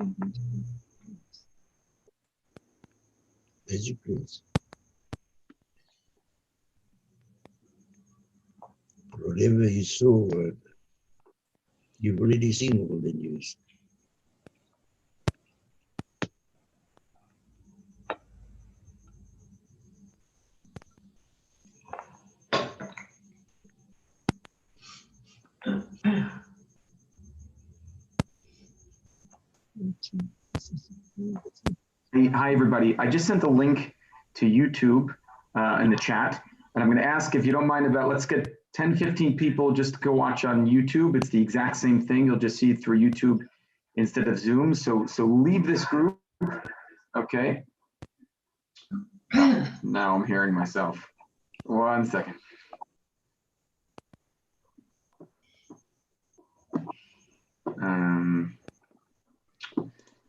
As you please. Whatever you saw, you've already seen all the news. Hi, everybody. I just sent a link to YouTube in the chat, and I'm going to ask if you don't mind about, let's get 10, 15 people just to go watch on YouTube. It's the exact same thing. You'll just see it through YouTube instead of Zoom. So leave this group. Okay. Now I'm hearing myself. 1 second.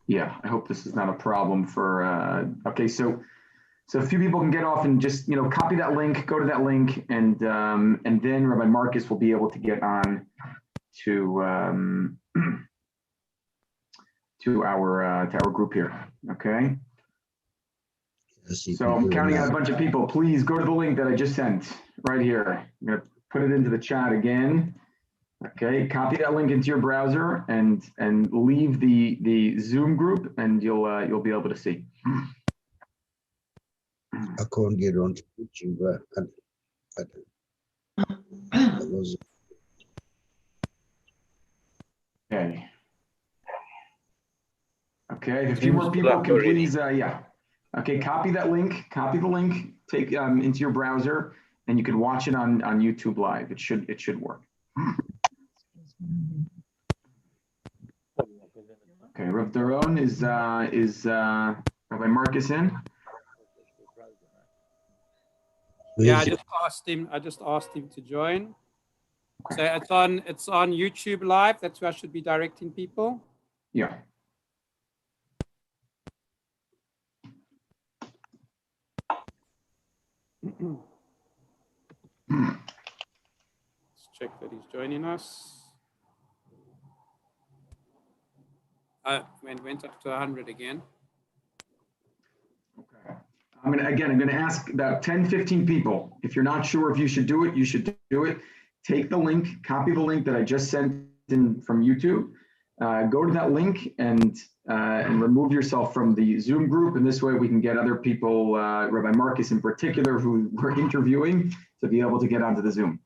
Yeah, I hope this is not a problem for, okay, so a few people can get off and just, copy that link, go to that link, and then Rabbi Marcus will be able to get on to to our group here, okay? So I'm counting on a bunch of people. Please go to the link that I just sent right here. I'm gonna put it into the chat again. Okay, copy that link into your browser and leave the Zoom group, and you'll be able to see. I can't get on to YouTube. Okay. Okay, a few more people can please, yeah. Okay, copy that link, copy the link, take into your browser, and you can watch it on YouTube Live. It should work. Okay, Rav Daron is Rabbi Marcus in? Yeah, I just asked him to join. So it's on YouTube Live. That's where I should be directing people. Yeah. Let's check that he's joining us. Went up to 100 again. Okay. I'm gonna ask about 10, 15 people. If you're not sure if you should do it, you should do it. Take the link, copy the link that I just sent in from YouTube. Go to that link and remove yourself from the Zoom group. And this way we can get other people, Rabbi Marcus in particular, who we're interviewing, to be able to get onto the Zoom.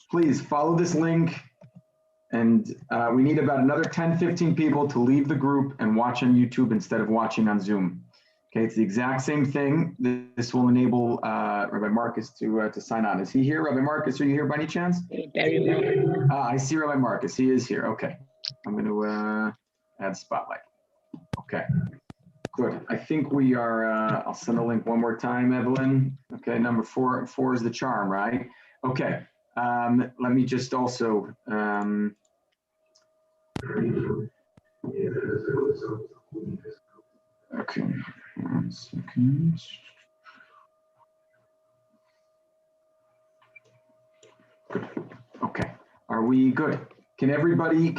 Please follow this link, and we need about another 10, 15 people to leave the group and watch on YouTube instead of watching on Zoom. Okay, it's the exact same thing. This will enable Rabbi Marcus to sign on. Is he here? Rabbi Marcus, are you here by any chance? I see Rabbi Marcus, he is here, okay. I'm gonna add spotlight. Okay, good. I think we are, I'll send the link one more time, Evelyn. Okay, number four is the charm, right? Okay, let me just also, okay, 1 second. Good. Okay, are we good? Can everybody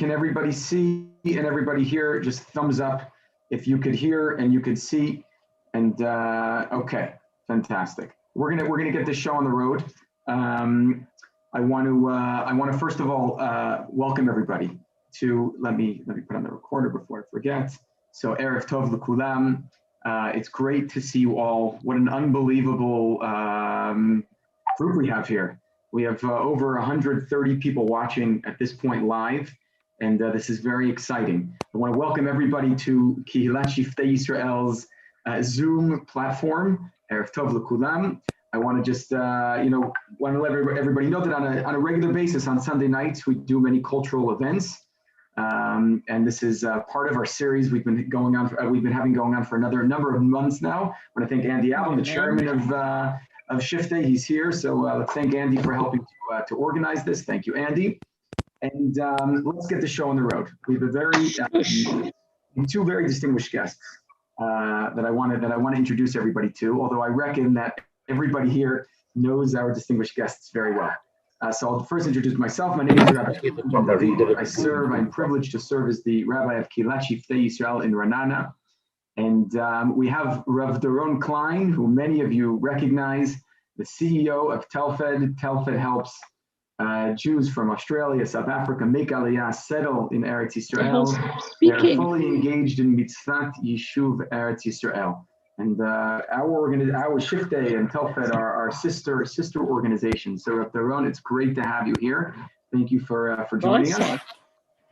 see and everybody hear? Just thumbs up if you could hear and you could see. And okay, fantastic. We're gonna get this show on the road. I want to first of all welcome everybody to, let me put on the recorder before I forget. So Erev Tov L'Kulam. It's great to see you all. What an unbelievable group we have here. We have over 130 people watching at this point live, and this is very exciting. I want to welcome everybody to Kehilat Shiftei Yisrael's Zoom platform, Erev Tov L'Kulam. I want to just, want to let everybody know that on a regular basis on Sunday nights, we do many cultural events. And this is part of our series we've been having going on for another number of months now. I want to thank Andy Allen, the chairman of Shift Day. He's here. So let's thank Andy for helping to organize this. Thank you, Andy. And let's get the show on the road. We have two very distinguished guests that I want to introduce everybody to, although I reckon that everybody here knows our distinguished guests very well. So I'll first introduce myself. My name is Rabbi. I'm privileged to serve as the Rabbi of Kilat Shiftei Yisrael in Ra'anana. And we have Rav Doron Klein, who many of you recognize, the CEO of Telfed. Telfed helps Jews from Australia, South Africa, make Aliyah, settle in Eretz Yisrael. They're fully engaged in Mitzvat Yishuv Eretz Yisrael. And our Shift Day and Telfed are our sister organizations. So Rav Doron, it's great to have you here. Thank you for joining us.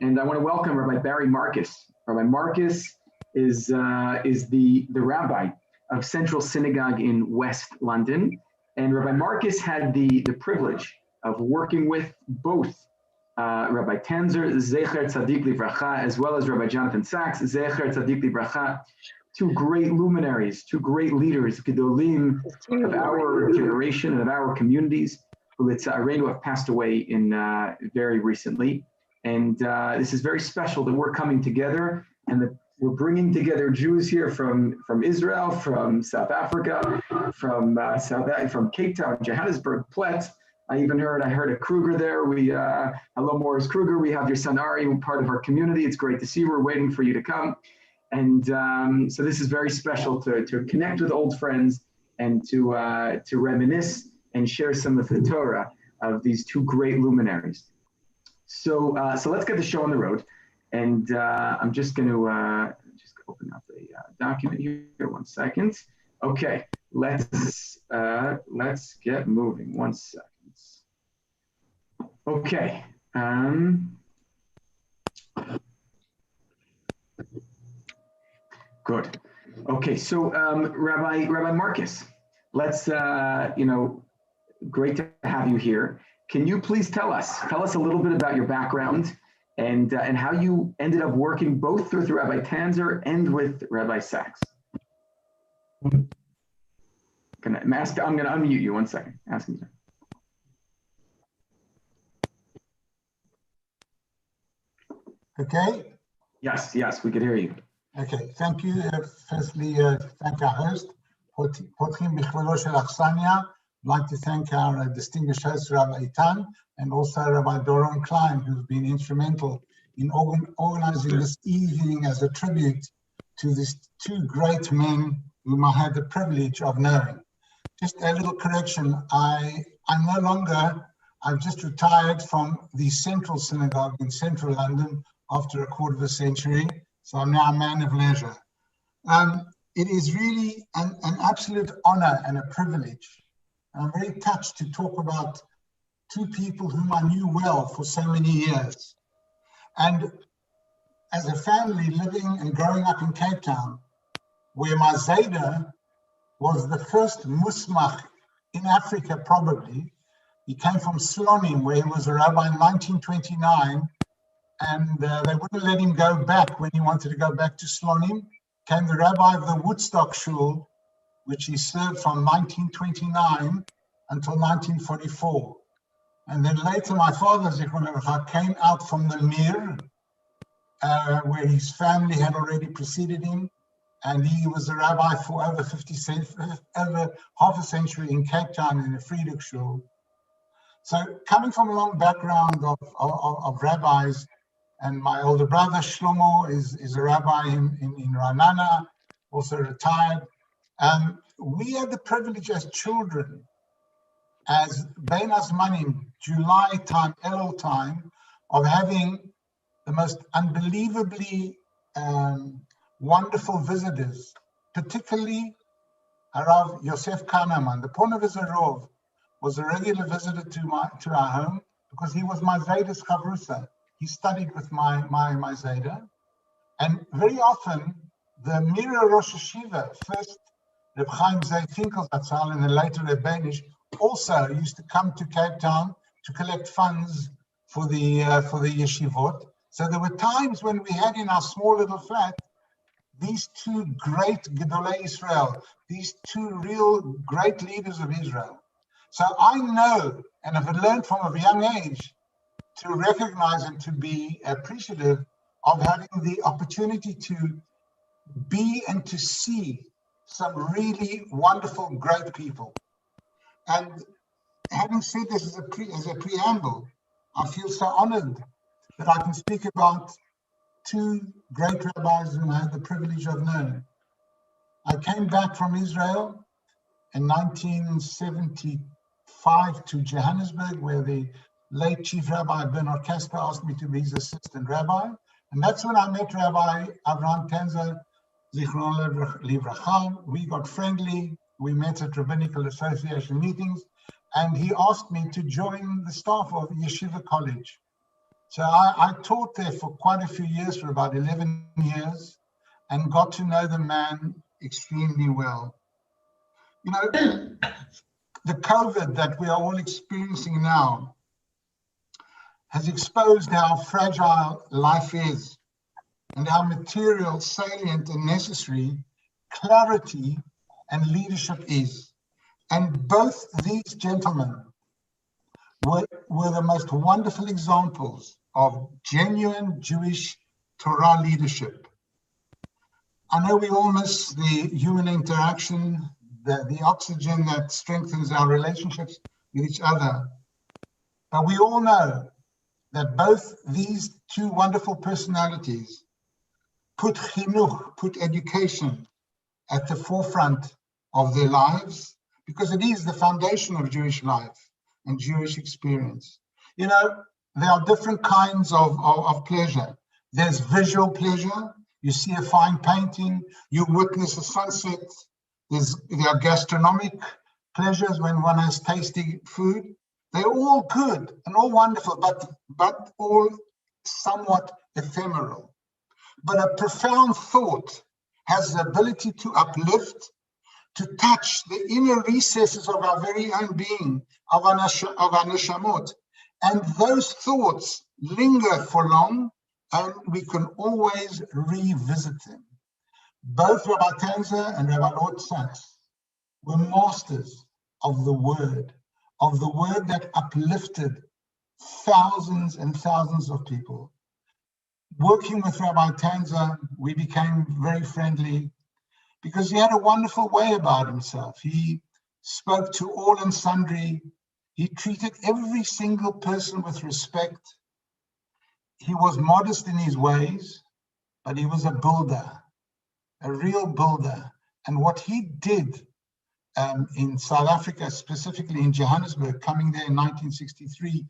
And I want to welcome Rabbi Barry Marcus. Rabbi Marcus is the rabbi of Central Synagogue in West London. And Rabbi Marcus had the privilege of working with both Rabbi Tanzer, Zecher Tzadik Livracha, as well as Rabbi Jonathan Sachs, Zecher Tzadik Livracha, two great luminaries, two great leaders, Gedolim of our generation and of our communities, who have passed away in very recently. And this is very special that we're coming together and that we're bringing together Jews here from Israel, from South Africa, from Cape Town, Johannesburg, Plet. I heard a Kruger there. Hello, Morris Kruger. We have your son Ari, part of our community. It's great to see you. We're waiting for you to come. And so this is very special to connect with old friends and to reminisce and share some of the Torah of these two great luminaries. So let's get the show on the road. And I'm just going to just open up a document here. 1 second. Okay, let's get moving. 1 second. Okay. Good. Okay, so Rabbi Marcus, let's great to have you here. Can you please tell us a little bit about your background and how you ended up working both with Rabbi Tanzer and with Rabbi Sachs? I'm going to unmute you 1 second. Ask me. Okay. Yes, we could hear you. Okay, thank you. Firstly, thank our host, Potrim Bichvelo Shel Achsania. I'd like to thank our distinguished host, Rabbi Itan, and also Rabbi Doron Klein, who's been instrumental in organizing this evening as a tribute to these two great men whom I had the privilege of knowing. Just a little correction. I've just retired from the Central Synagogue in Central London after a quarter of a century. So I'm now a man of leisure. It is really an absolute honor and a privilege. I'm very touched to talk about two people whom I knew well for so many years. And as a family living and growing up in Cape Town, where my Zayda was the first Musmach in Africa, probably. He came from Slonim, where he was a rabbi in 1929. And they wouldn't let him go back when he wanted to go back to Slonim. Came the rabbi of the Woodstock Shul, which he served from 1929 until 1944. And then later, my father, Zichron Levacha, came out from the Mir, where his family had already preceded him. And he was a rabbi for over half a century in Cape Town in the Friedrich Shul. So coming from a long background of rabbis, and my older brother Shlomo is a rabbi in Ra'anana, also retired. We had the privilege as children, as Bein Azmanim, July time, Elul time, of having the most unbelievably wonderful visitors, particularly Harav Yosef Kahneman. The Ponevezher Rov was a regular visitor to our home because he was my Zayda's Chavrusa. He studied with my Zayda. And very often, the Mira Rosh Hashiva, first Reb Chaim Finkel Zatzal, and then later Reb Benish, also used to come to Cape Town to collect funds for the yeshivot. So there were times when we had in our small little flat these two great Gedolei Israel, these two real great leaders of Israel. So I know, and I've learned from a young age, to recognize and to be appreciative of having the opportunity to be and to see some really wonderful, great people. And having said this as a preamble, I feel so honored that I can speak about two great rabbis whom I had the privilege of knowing. I came back from Israel in 1975 to Johannesburg, where the late Chief Rabbi Bernard Casper asked me to be his assistant rabbi. And that's when I met Rabbi Avraham Tanzer, Zichron Livracha. We got friendly. We met at Rabbinical Association meetings, and he asked me to join the staff of Yeshiva College. So I taught there for quite a few years, for about 11 years, and got to know the man extremely well. You know, the COVID that we are all experiencing now has exposed how fragile life is and how material, salient, and necessary clarity and leadership is. And both these gentlemen were the most wonderful examples of genuine Jewish Torah leadership. I know we all miss the human interaction, the oxygen that strengthens our relationships with each other. But we all know that both these two wonderful personalities put chinuch, put education at the forefront of their lives, because it is the foundation of Jewish life and Jewish experience. You know, there are different kinds of pleasure. There's visual pleasure. You see a fine painting, you witness a sunset. There are gastronomic pleasures when one has tasty food. They're all good and all wonderful, but all somewhat ephemeral. But a profound thought has the ability to uplift, to touch the inner recesses of our very own being, of our neshamot. And those thoughts linger for long, and we can always revisit them. Both Rabbi Tanzer and Rabbi Lord Sachs were masters of the word that uplifted thousands and thousands of people. Working with Rabbi Tanzer, we became very friendly because he had a wonderful way about himself. He spoke to all and sundry. He treated every single person with respect. He was modest in his ways, but he was a builder, a real builder. And what he did in South Africa, specifically in Johannesburg, coming there in 1963,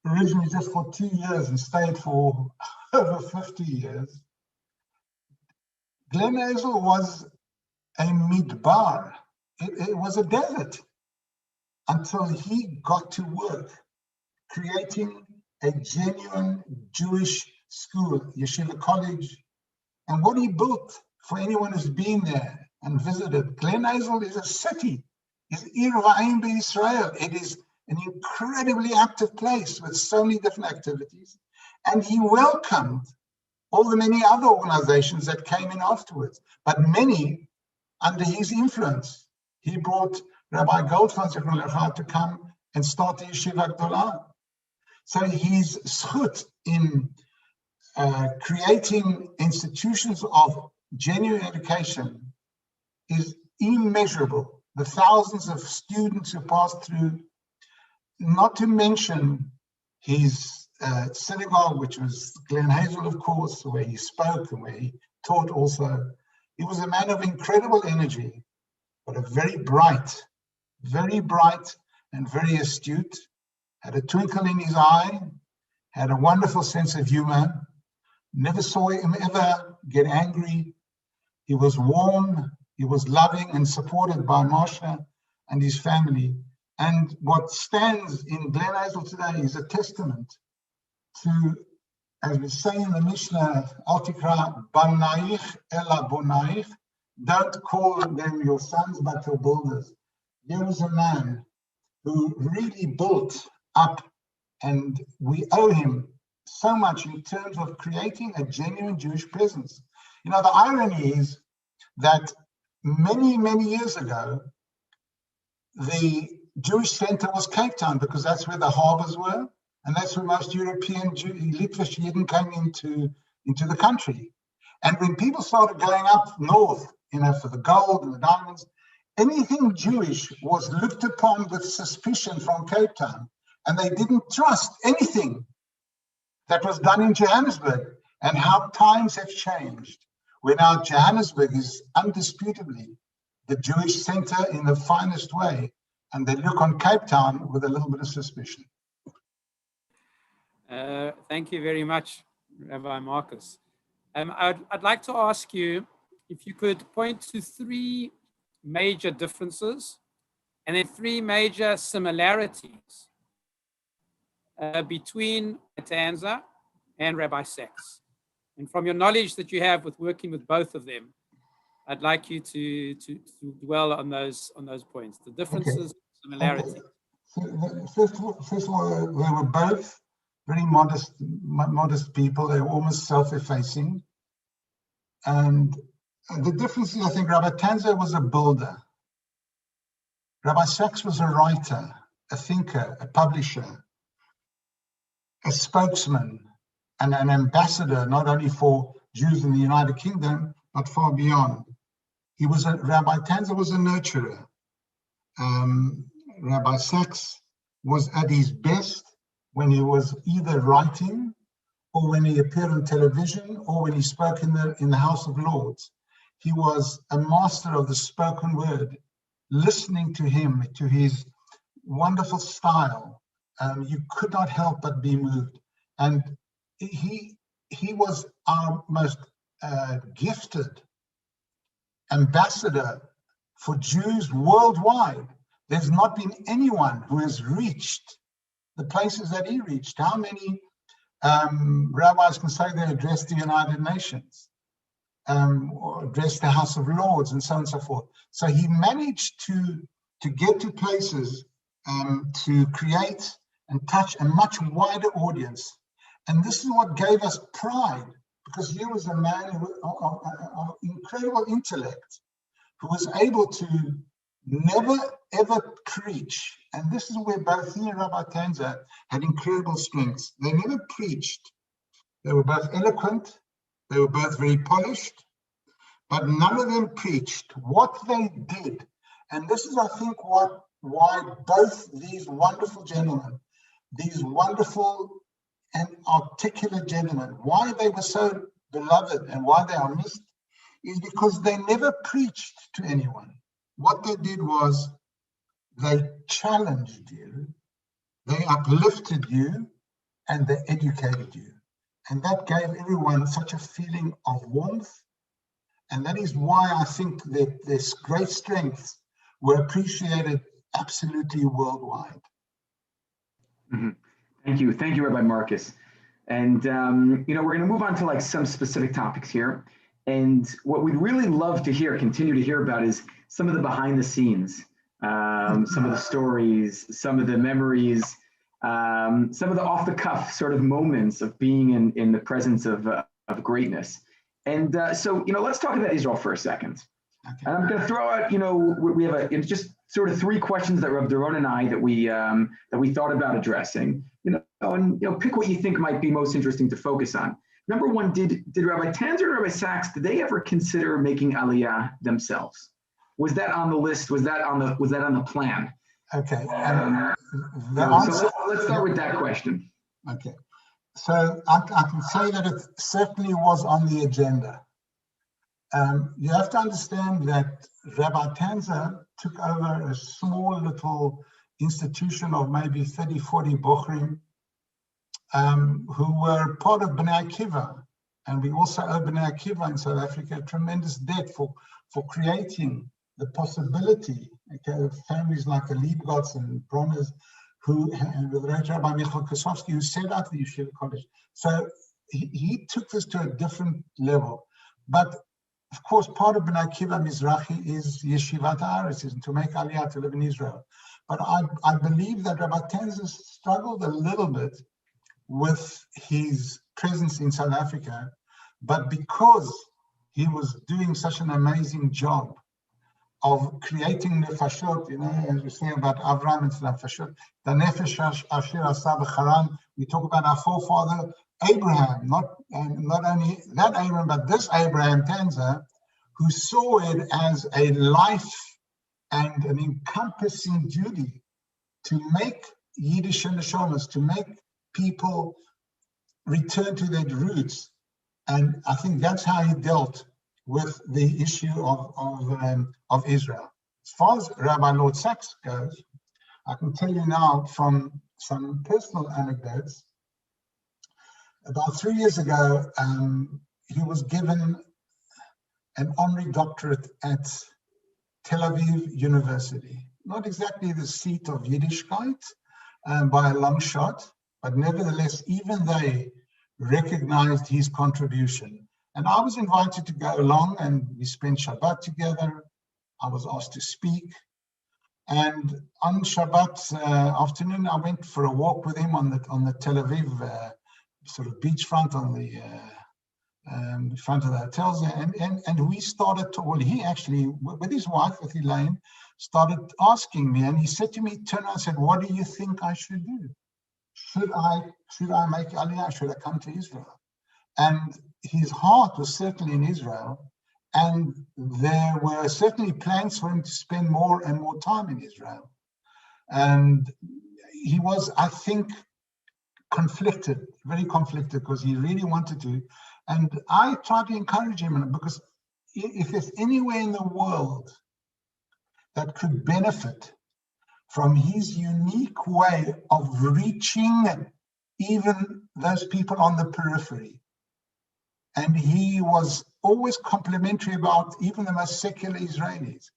originally just for 2 years and stayed for over 50 years. Glen Hazel was a midbar. It was a desert until he got to work creating a genuine Jewish school, Yeshiva College. And what he built, for anyone who's been there and visited, Glen Hazel is a city. It's Ir Va'im Israel. It is an incredibly active place with so many different activities. And he welcomed all the many other organizations that came in afterwards, but many under his influence. He brought Rabbi Goldfan to come and start the Yeshiva Gdolah. So his zchut in creating institutions of genuine education is immeasurable. The thousands of students who passed through, not to mention his synagogue, which was Glen Hazel, of course, where he spoke and where he taught also. He was a man of incredible energy, but a very bright and very astute, had a twinkle in his eye, had a wonderful sense of humor, never saw him ever get angry. He was warm, he was loving and supported by Marsha and his family. And what stands in Glen Hazel today is a testament to, as we say in the Mishnah, Al Tikra Banaich Ela Bonaich, don't call them your sons, but your builders. There was a man who really built up, and we owe him so much in terms of creating a genuine Jewish presence. You know, the irony is that many, many years ago, the Jewish center was Cape Town, because that's where the harbors were, and that's where most European Litvish Yidden came into the country. And when people started going up north, you know, for the gold and the diamonds, anything Jewish was looked upon with suspicion from Cape Town, and they didn't trust anything that was done in Johannesburg. And how times have changed, where now Johannesburg is undisputably the Jewish center in the finest way, and they look on Cape Town with a little bit of suspicion. Thank you very much, Rabbi Marcus. I'd like to ask you if you could point to 3 major differences and then 3 major similarities between Tanzer and Rabbi Sachs. And from your knowledge that you have with working with both of them, I'd like you to dwell on those points, the differences, similarities. Okay. So first of all, they were both very modest people. They were almost self-effacing. And the difference is, I think Rabbi Tanzer was a builder. Rabbi Sachs was a writer, a thinker, a publisher, a spokesman, and an ambassador, not only for Jews in the United Kingdom, but far beyond. Rabbi Tanzer was a nurturer. Rabbi Sachs was at his best when he was either writing, or when he appeared on television, or when he spoke in the House of Lords. He was a master of the spoken word. Listening to him, to his wonderful style, you could not help but be moved. And he was our most gifted ambassador for Jews worldwide. There's not been anyone who has reached the places that he reached. How many rabbis can say they addressed the United Nations, or addressed the House of Lords, and so on and so forth? So he managed to get to places, to create and touch a much wider audience. And this is what gave us pride, because he was a man of incredible intellect, who was able to never ever preach. And this is where both he and Rabbi Tanzer had incredible strengths. They never preached. They were both eloquent. They were both very polished, but none of them preached. What they did, and this is, I think, why both these wonderful gentlemen, these wonderful and articulate gentlemen, why they were so beloved and why they are missed, is because they never preached to anyone. What they did was they challenged you, they uplifted you, and they educated you. And that gave everyone such a feeling of warmth. And that is why I think that this great strengths were appreciated absolutely worldwide. Mm-hmm. Thank you, Rabbi Marcus. And we're going to move on to like some specific topics here. And what we'd really love to continue to hear about, is some of the behind the scenes, some of the stories, some of the memories, some of the off the cuff sort of moments of being in the presence of greatness. And so let's talk about Israel for a second. Okay. And I'm going to throw out, we have just sort of 3 questions that Rabbi Doron and I that we thought about addressing, and pick what you think might be most interesting to focus on. Number 1, did Rabbi Tanzer and Rabbi Sachs, did they ever consider making Aliyah themselves? Was that on the list? Was that on the plan? Okay. So let's start with that question. Okay. So I can say that it certainly was on the agenda. You have to understand that Rabbi Tanzer took over a small little institution of maybe 30, 40 Bochrim, who were part of Bnei Akiva. And we also owe Bnei Akiva in South Africa a tremendous debt for creating the possibility, of families like the Liebgots and Bronners, and with Rabbi Michael Kosowski, who set up the Yeshiva College. So he took this to a different level. But of course, part of B'nai Akiva Mizrahi is Yeshivat Haaretz, is to make Aliyah to live in Israel. But I believe that Rabbi Tanzer struggled a little bit with his presence in South Africa, but because he was doing such an amazing job of creating nefashot, as we say about Avraham and nefashot, the nefesh asher asa b'charan. We talk about our forefather Abraham, not only that Abraham, but this Abraham Tanzer, who saw it as a life and an encompassing duty to make Yiddish neshamas, to make people return to their roots. And I think that's how he dealt with the issue of Israel. As far as Rabbi Lord Sachs goes, I can tell you now from some personal anecdotes. About 3 years ago, he was given an honorary doctorate at Tel Aviv University. Not exactly the seat of Yiddishkeit by a long shot, but nevertheless, even they recognized his contribution. And I was invited to go along, and we spent Shabbat together. I was asked to speak. And on Shabbat afternoon, I went for a walk with him on the Tel Aviv sort of beachfront on the front of the hotels, and we started to, well, he actually, with his wife, with Elaine, started asking me, and he said to me, turned around and said, what do you think I should do? Should I make Aliyah? Should I come to Israel? And his heart was certainly in Israel, and there were certainly plans for him to spend more and more time in Israel. And he was, I think, conflicted, very conflicted, because he really wanted to. And I tried to encourage him, because if there's anywhere in the world that could benefit from his unique way of reaching even those people on the periphery, and he was always complimentary about even the most secular Israelis.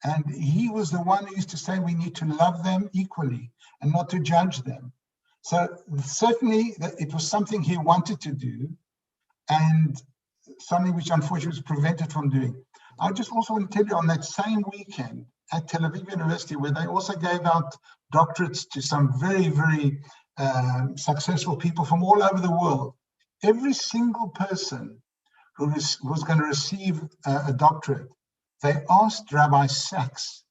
And he was the one who used to say we need to love them equally and not to judge them. So certainly it was something he wanted to do, and something which unfortunately was prevented from doing. I just also want to tell you, on that same weekend at Tel Aviv University, where they also gave out doctorates to some very, very successful people from all over the world, every single person who was going to receive a doctorate, they asked Rabbi Sachs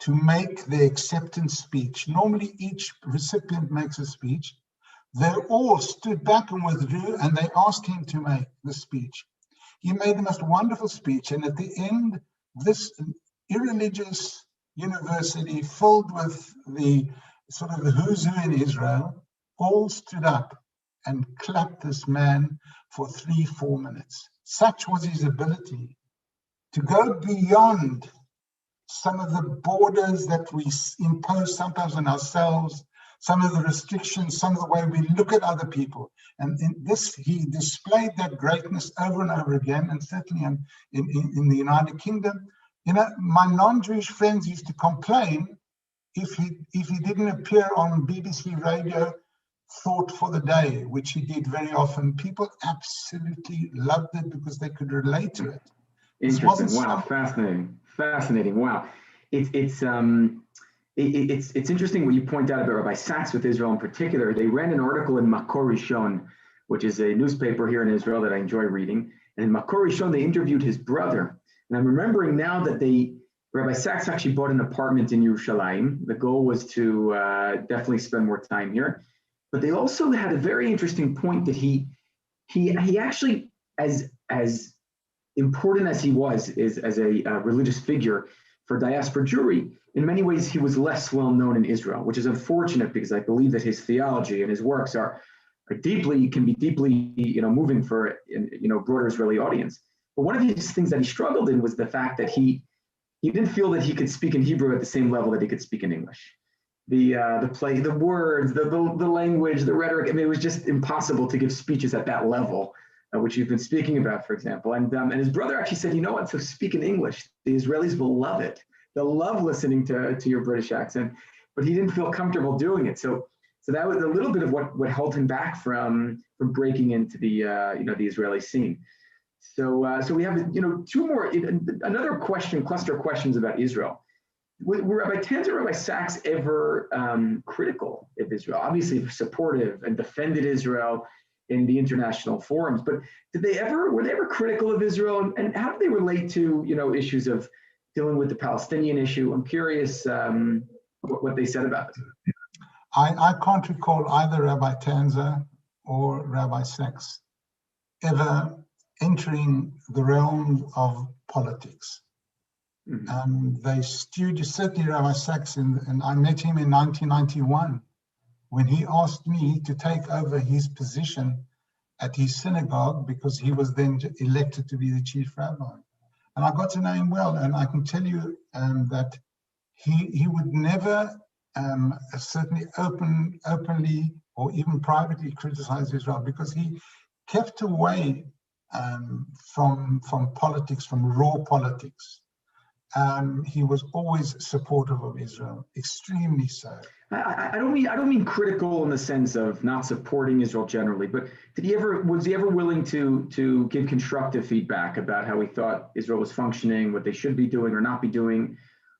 to make the acceptance speech. Normally each recipient makes a speech. They all stood back and withdrew, and they asked him to make the speech. He made the most wonderful speech, and at the end, this irreligious university filled with the sort of the who's who in Israel all stood up and clapped this man for 3-4 minutes. Such was his ability to go beyond some of the borders that we impose sometimes on ourselves, some of the restrictions, some of the way we look at other people. And in this, he displayed that greatness over and over again, and certainly in the United Kingdom. My non-Jewish friends used to complain if he didn't appear on BBC Radio Thought for the Day, which he did very often. People absolutely loved it because they could relate to it. Interesting. Wow, fascinating. Wow, it's interesting what you point out about Rabbi Sachs with Israel in particular. They ran an article in Makor Rishon, which is a newspaper here in Israel that I enjoy reading. And in Makor Rishon, they interviewed his brother. And I'm remembering now that Rabbi Sachs actually bought an apartment in Yerushalayim. The goal was to definitely spend more time here. But they also had a very interesting point that he actually, as important as he was as a religious figure for diaspora Jewry, in many ways he was less well known in Israel, which is unfortunate, because I believe that his theology and his works can be deeply moving for broader Israeli audience. But one of these things that he struggled in was the fact that he didn't feel that he could speak in Hebrew at the same level that he could speak in English. The play, the words, the language, the rhetoric. I mean, it was just impossible to give speeches at that level, which you've been speaking about, for example. And his brother actually said, you know what, so speak in English. The Israelis will love it. They'll love listening to your British accent. But he didn't feel comfortable doing it. So that was a little bit of what held him back from breaking into the the Israeli scene. So we have, two more, another cluster of questions about Israel. Were Rabbi Tanzer, Rabbi Sachs ever critical of Israel? Obviously supportive and defended Israel in the international forums, but were they ever critical of Israel? And how do they relate to, issues of dealing with the Palestinian issue? I'm curious what they said about it. I can't recall either Rabbi Tanzer or Rabbi Sachs ever entering the realm of politics. They stewed, certainly Rabbi Sachs, and I met him in 1991 when he asked me to take over his position at his synagogue because he was then elected to be the chief rabbi. And I got to know him well, and I can tell you that he would never certainly openly or even privately criticize Israel because he kept away from politics, from raw politics. He was always supportive of Israel, extremely so. I don't mean critical in the sense of not supporting Israel generally, but was he ever willing to give constructive feedback about how he thought Israel was functioning, what they should be doing or not be doing?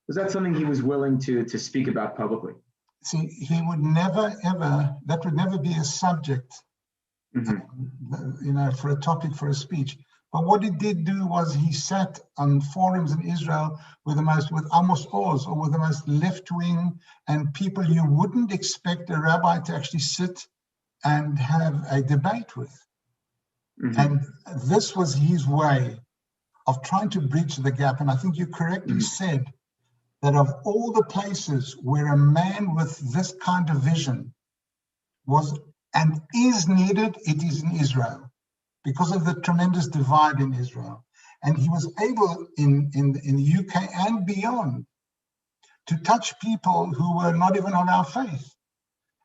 Was that something he was willing to speak about publicly? See, he would never ever. That would never be a subject, for a topic for a speech. But what he did do was he sat on forums in Israel with Amos Oz, or with the most left-wing and people you wouldn't expect a rabbi to actually sit and have a debate with. And this was his way of trying to bridge the gap. And I think you correctly said that of all the places where a man with this kind of vision was and is needed, it is in Israel, because of the tremendous divide in Israel. And he was able in the UK and beyond to touch people who were not even of our faith.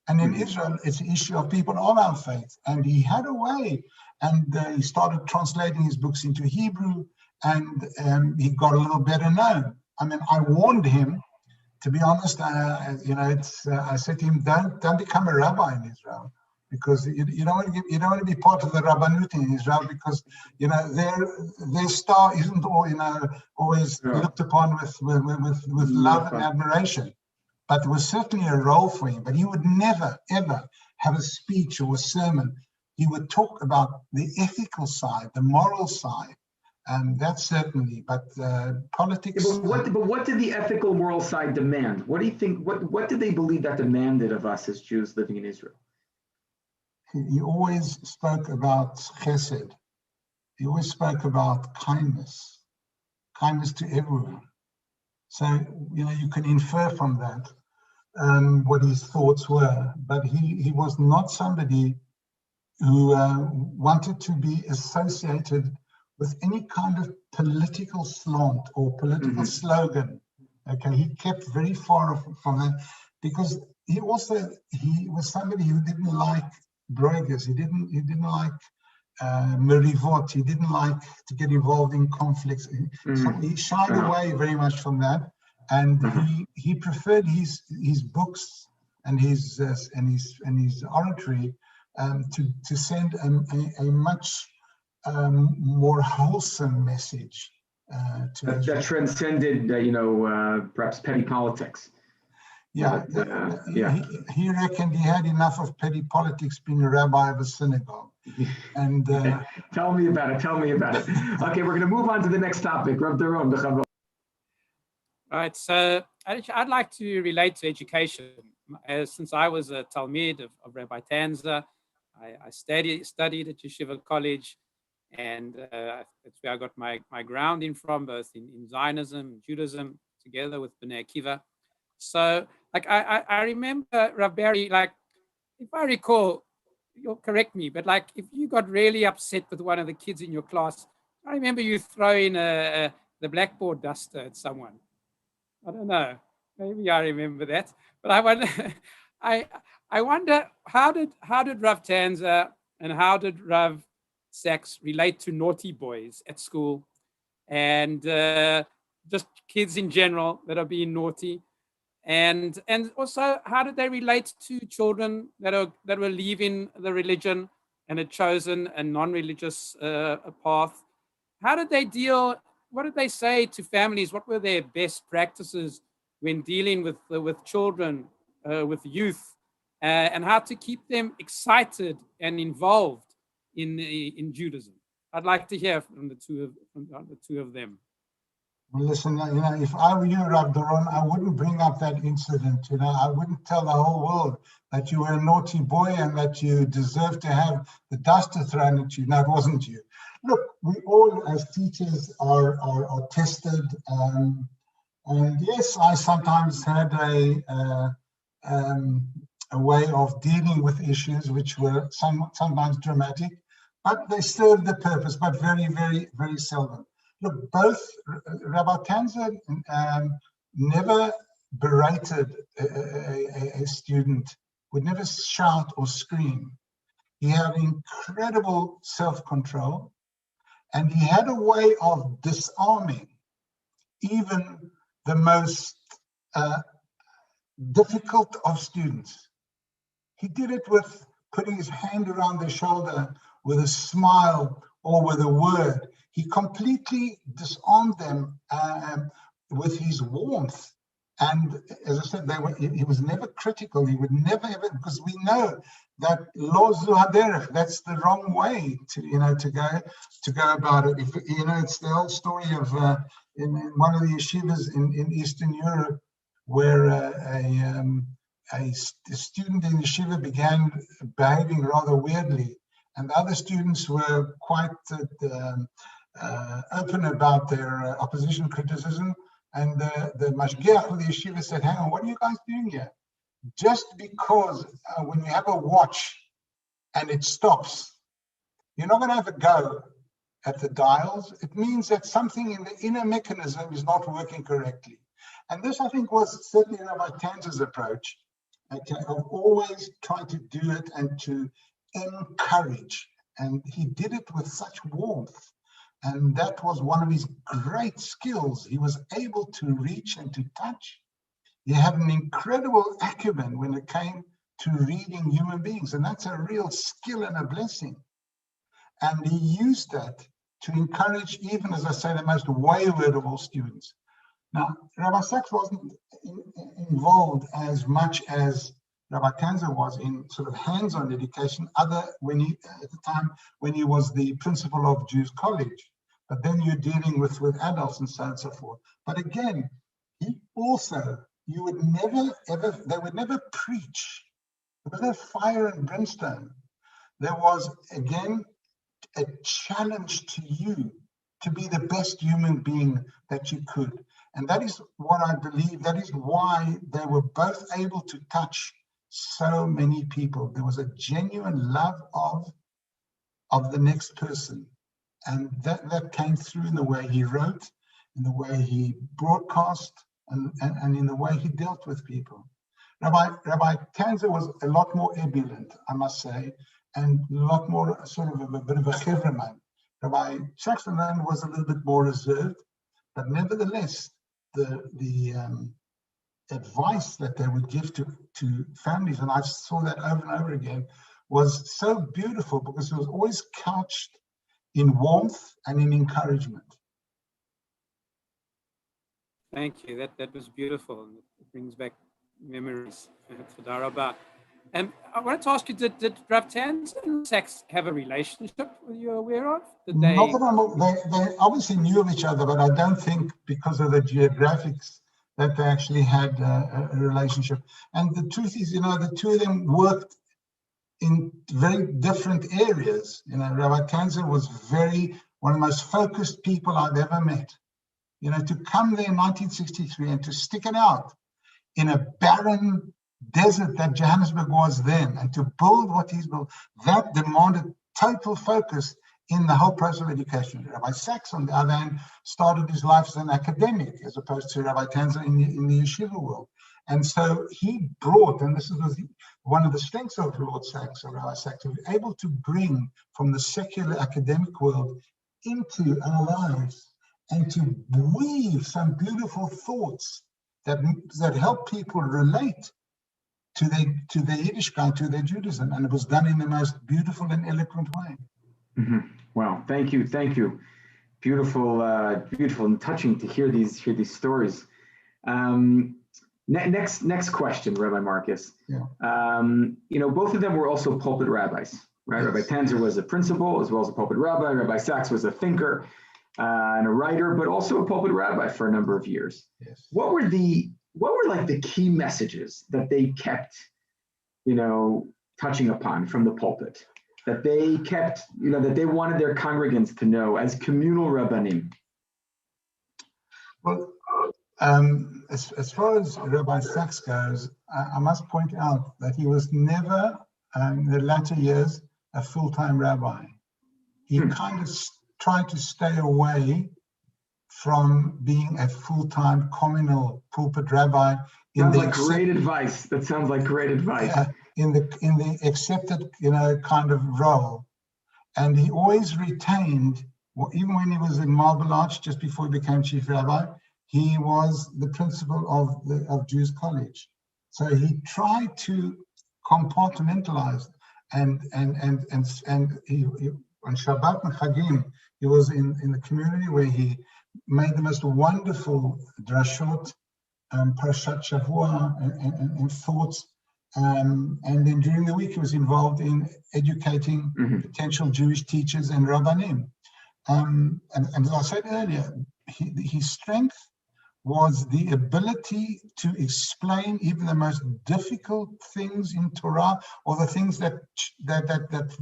And in Israel, it's an issue of people of our faith. And he had a way, and he started translating his books into Hebrew, and he got a little better known. I mean, I warned him, to be honest, I said to him, don't become a rabbi in Israel, because you don't want to be part of the rabbanut in Israel, because their star isn't always looked upon with love and admiration. But there was certainly a role for him. But he would never ever have a speech or a sermon. He would talk about the ethical side, the moral side, and that's certainly. But politics. Yeah, but what did the ethical, moral side demand? What do you think? What did they believe that demanded of us as Jews living in Israel? He always spoke about chesed. He always spoke about kindness to everyone. So, you can infer from that what his thoughts were. But he was not somebody who wanted to be associated with any kind of political slant or political slogan. Okay, he kept very far from that, because he was somebody who didn't like broigas. He didn't like merivot. He didn't like to get involved in conflicts. He shied away very much from that, and he preferred his books and his oratory to send a much more wholesome message that transcended, perhaps petty politics. Yeah, he reckoned he had enough of petty politics being a rabbi of a synagogue. And tell me about it. Okay, we're going to move on to the next topic. All right, so I'd like to relate to education. Since I was a Talmid of Rabbi Tanzer, I studied at Yeshiva College, and that's where I got my grounding from, both in Zionism and Judaism, together with Bnei Akiva. So, I remember, Rav Berry, if I recall, you'll correct me, but if you got really upset with one of the kids in your class, I remember you throwing the blackboard duster at someone. I don't know. Maybe I remember that, but I wonder. I wonder how did Rav Tanzer and how did Rav Sachs relate to naughty boys at school, and just kids in general that are being naughty, and also how did they relate to children that were leaving the religion and had chosen a non-religious path, how did they deal? What did they say to families? What were their best practices when dealing with children, with youth, and how to keep them excited and involved in Judaism? I'd like to hear from the two of them. Well, listen, if I were you, Rav Doron, I wouldn't bring up that incident. I wouldn't tell the whole world that you were a naughty boy and that you deserve to have the duster thrown at you. No, it wasn't you. Look, we all, as teachers, are tested. And yes, I sometimes had a way of dealing with issues which were sometimes dramatic, but they served the purpose, but very, very, very seldom. Look, both Rabbi Tanzer never berated a student, would never shout or scream. He had incredible self-control, and he had a way of disarming even the most difficult of students. He did it with putting his hand around their shoulder with a smile or with a word. He completely disarmed them with his warmth. And as I said, he was never critical. He would never ever, because we know that lo zu haderech, that's the wrong way to go about it. It's the old story of in one of the yeshivas in Eastern Europe, where a student in yeshiva began behaving rather weirdly, and the other students were quite open about their opposition criticism. And the mashgiach of the yeshiva said, hang on, what are you guys doing here? Just because when you have a watch and it stops, you're not going to have a go at the dials. It means that something in the inner mechanism is not working correctly. And this, I think, was certainly Rabbi Tanzer's approach, of always trying to do it and to encourage. And he did it with such warmth. And that was one of his great skills. He was able to reach and to touch. He had an incredible acumen when it came to reading human beings. And that's a real skill and a blessing. And he used that to encourage even, as I say, the most wayward of all students. Now, Rabbi Sachs wasn't involved as much as Rabbi Tanzer was in sort of hands-on education, at the time when he was the principal of Jews College. But then you're dealing with adults and so on and so forth. But again, he also, they would never preach. There was no fire and brimstone. There was, again, a challenge to you to be the best human being that you could. And that is what I believe, that is why they were both able to touch so many people. There was a genuine love of the next person. And that came through in the way he wrote, in the way he broadcast, and in the way he dealt with people. Rabbi Tanzer was a lot more ebullient, I must say, and a lot more sort of a bit of a chevreman. Rabbi Saxon was a little bit more reserved, but nevertheless, the advice that they would give to families, and I saw that over and over again, was so beautiful because it was always couched in warmth and in encouragement. Thank you. That was beautiful. It brings back memories. Toda rabba. And I wanted to ask you, did Rav Tanzer and Sachs have a relationship you're aware of? They obviously knew of each other, but I don't think because of the geographics that they actually had a relationship. And the truth is, the two of them worked in very different areas. Rabbi Tanzer was one of the most focused people I've ever met. To come there in 1963 and to stick it out in a barren desert that Johannesburg was then, and to build what he's built, that demanded total focus in the whole process of education. Rabbi Sachs, on the other hand, started his life as an academic, as opposed to Rabbi Tanzer in the yeshiva world. And so he brought, and this was one of the strengths of Lord Sachs, or Rabbi Sachs, was able to bring from the secular academic world into our lives and to weave some beautiful thoughts that help people relate to their Yiddishkeit, to their Judaism, and it was done in the most beautiful and eloquent way. Mm-hmm. Wow, thank you. Beautiful, beautiful and touching to hear these stories. Next question, Rabbi Marcus. Yeah. Both of them were also pulpit rabbis, right? Yes. Rabbi Tanzer was a principal as well as a pulpit rabbi. Rabbi Sachs was a thinker and a writer, but also a pulpit rabbi for a number of years. Yes. What were like the key messages that they kept, touching upon from the pulpit, that they kept, that they wanted their congregants to know as communal rabbanim? Well, as far as Rabbi Sachs goes, I must point out that he was never, in the latter years, a full-time rabbi. He kind of tried to stay away from being a full-time communal pulpit rabbi. Sounds like great advice. That sounds like great advice. In the accepted, kind of role, and he always retained, even when he was in Marble Arch, just before he became chief rabbi, he was the principal of Jews College. So he tried to compartmentalize, and he, on Shabbat and Chagim, he was in the community where he made the most wonderful drashot, Parashat Shavua, and thoughts. And then during the week, he was involved in educating potential Jewish teachers and rabbanim. And as I said earlier, his strength was the ability to explain even the most difficult things in Torah, or the things that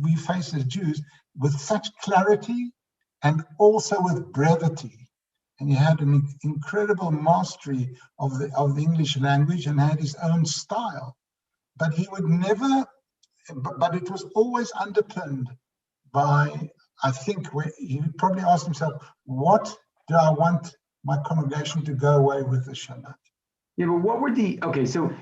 we face as Jews, with such clarity and also with brevity. And he had an incredible mastery of the English language and had his own style. But he would never, but it was always underpinned by, I think, where he probably asked himself, what do I want my congregation to go away with the Shabbat? Yeah, but what were so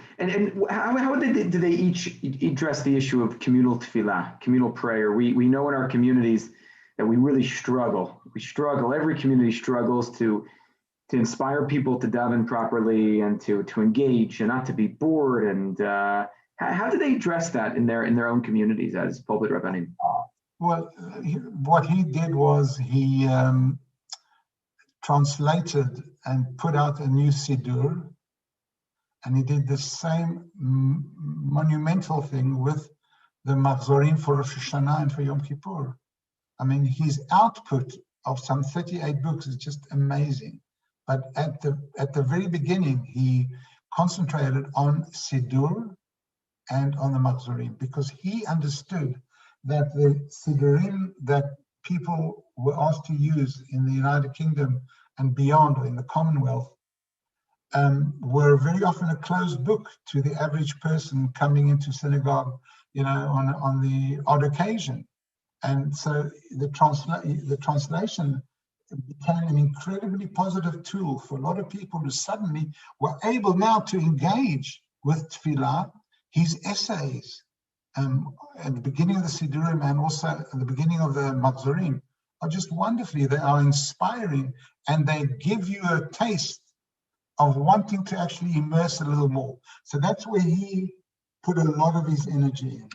how did they each address the issue of communal tefillah, communal prayer? We know in our communities that we really struggle. Every community struggles to inspire people to daven properly and to engage and not to be bored. And how did they address that in their own communities as pulpit rabbanim? Well, what he did was he translated and put out a new Siddur, and he did the same monumental thing with the Machzorim for Rosh Hashanah and for Yom Kippur. I mean, his output of some 38 books is just amazing. But at the very beginning, he concentrated on Siddur and on the Machzorim, because he understood that the Siddurim that people were asked to use in the United Kingdom and beyond, or in the Commonwealth, were very often a closed book to the average person coming into synagogue, on the odd occasion. And so the translation became an incredibly positive tool for a lot of people who suddenly were able now to engage with tefillah. His essays at the beginning of the Siddurim and also at the beginning of the Machzorim are just wonderfully, they are inspiring, and they give you a taste of wanting to actually immerse a little more. So that's where he put a lot of his energy in.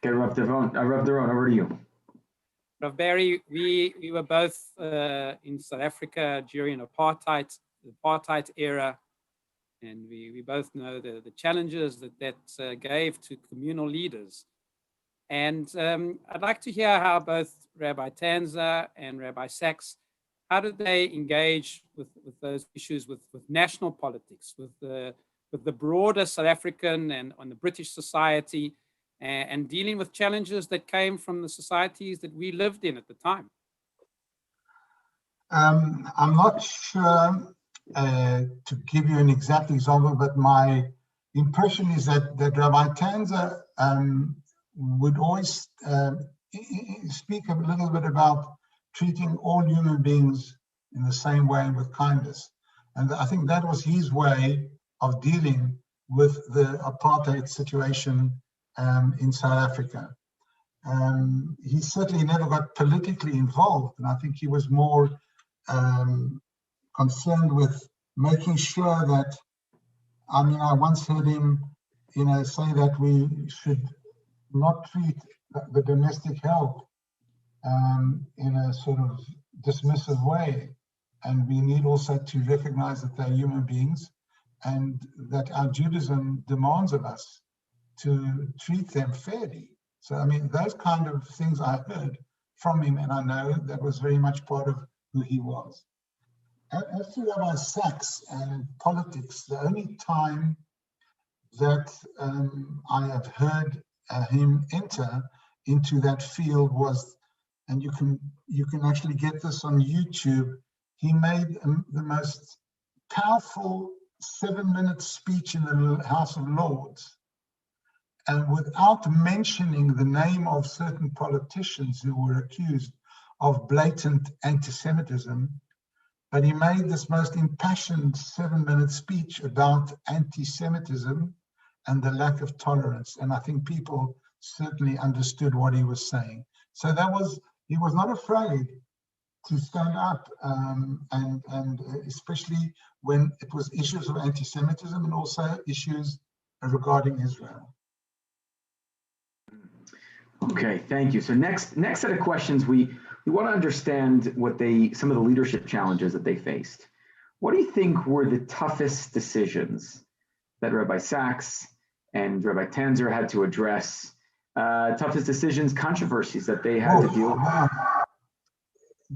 Okay, Rav Deron, over to you. Rav Barry, we were both in South Africa during the apartheid era, and we both know the challenges that gave to communal leaders. And I'd like to hear how both Rabbi Tanzer and Rabbi Sachs, how did they engage with those issues, with national politics, with the broader South African and on the British society, and dealing with challenges that came from the societies that we lived in at the time? I'm not sure to give you an exact example, but my impression is that Rabbi Tanzer would always speak a little bit about treating all human beings in the same way and with kindness. And I think that was his way of dealing with the apartheid situation in South Africa. He certainly never got politically involved, and I think he was more concerned with making sure that, I once heard him, say that we should not treat the domestic help in a sort of dismissive way. And we need also to recognize that they're human beings and that our Judaism demands of us to treat them fairly. So, I mean, those kind of things I heard from him, and I know that was very much part of who he was. As to Rabbi Sachs and politics, the only time that I have heard him enter into that field was, and you can actually get this on YouTube, he made the most powerful 7-minute speech in the House of Lords, and without mentioning the name of certain politicians who were accused of blatant anti-Semitism, but he made this most impassioned 7-minute speech about anti-Semitism and the lack of tolerance. And I think people certainly understood what he was saying. So he was not afraid to stand up, and especially when it was issues of anti-Semitism and also issues regarding Israel. Okay, thank you. So next set of questions, we want to understand what some of the leadership challenges that they faced. What do you think were the toughest decisions that Rabbi Sachs and Rabbi Tanzer had to address? Toughest decisions, controversies that they had to deal with?